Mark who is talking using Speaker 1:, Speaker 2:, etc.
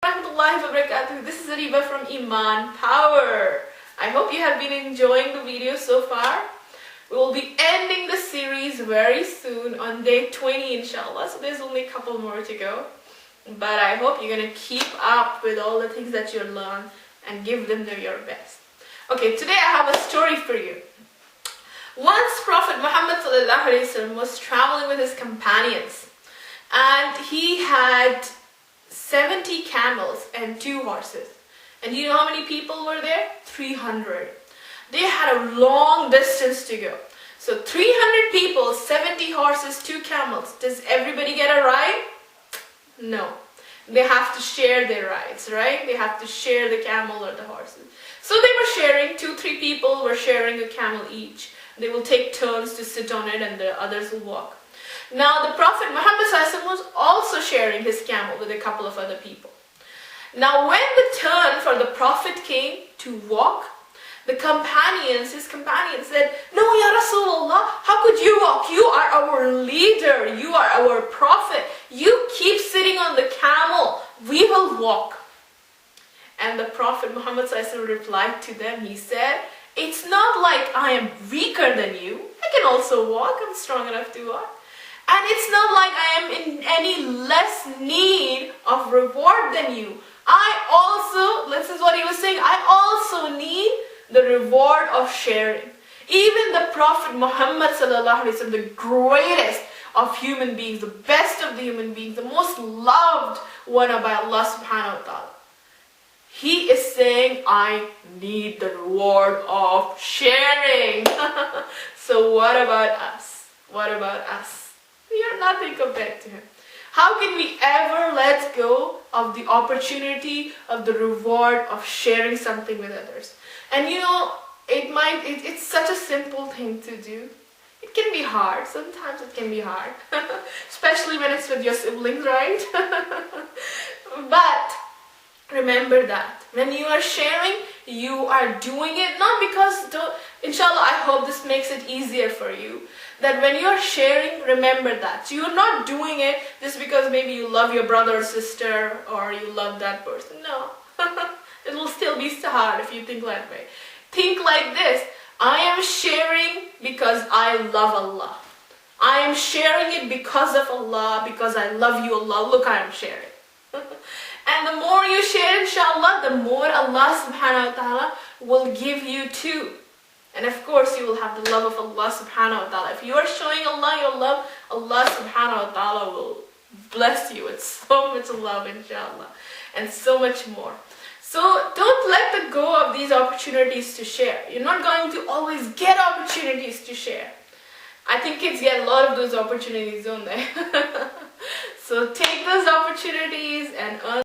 Speaker 1: Warahmatullahi wabarakatuh. This is Ariba from Iman Power. I hope you have been enjoying the video so far. We will be ending the series very soon on day 20 inshallah. So there's only a couple more to go. But I hope you're going to keep up with all the things that you learn and give them your best. Okay, today I have a story for you. Once Prophet Muhammad was traveling with his companions, and he had 70 camels and 2 horses. And you know how many people were there? 300. They had a long distance to go. So 300 people, 70 horses, 2 camels. Does everybody get a ride? No. They have to share their rides, right? They have to share the camel or the horses. So they were sharing, 2-3 people were sharing a camel each. They will take turns to sit on it and the others will walk. Now the Prophet Muhammad was also sharing his camel with a couple of other people. Now when the turn for the Prophet came to walk, his companions said, "No, Ya Rasulullah, how could you walk? You are our leader, you are our Prophet. You keep sitting on the camel, we will walk." And the Prophet Muhammad replied to them, he said, "It's not like I am weaker than you. I can also walk, I'm strong enough to walk. And it's not like I am in any less need of reward than you. This is what he was saying, I also need the reward of sharing." Even the Prophet Muhammad, the greatest of human beings, the best of the human beings, the most loved one by Allah subhanahu wa ta'ala, he is saying, I need the reward of sharing. So what about us? What about us? We are nothing compared to him. How can we ever let go of the opportunity of the reward of sharing something with others? And you know, it's such a simple thing to do. It can be hard. Sometimes it can be hard. Especially when it's with your siblings, right? But remember that when you are sharing, you are doing it not because, inshallah, I hope this makes it easier for you. That when you are sharing, remember that. So you're not doing it just because maybe you love your brother or sister or you love that person. No. It will still be hard if you think that way. Think like this. I am sharing because I love Allah. I am sharing it because of Allah, because I love you, Allah. Look, I am sharing. And the more you share, inshallah, the more Allah subhanahu wa ta'ala will give you too. And of course, you will have the love of Allah subhanahu wa ta'ala. If you are showing Allah your love, Allah subhanahu wa ta'ala will bless you with so much love, inshallah, and so much more. So don't let go of these opportunities to share. You're not going to always get opportunities to share. I think kids get a lot of those opportunities, don't they? So take those opportunities and earn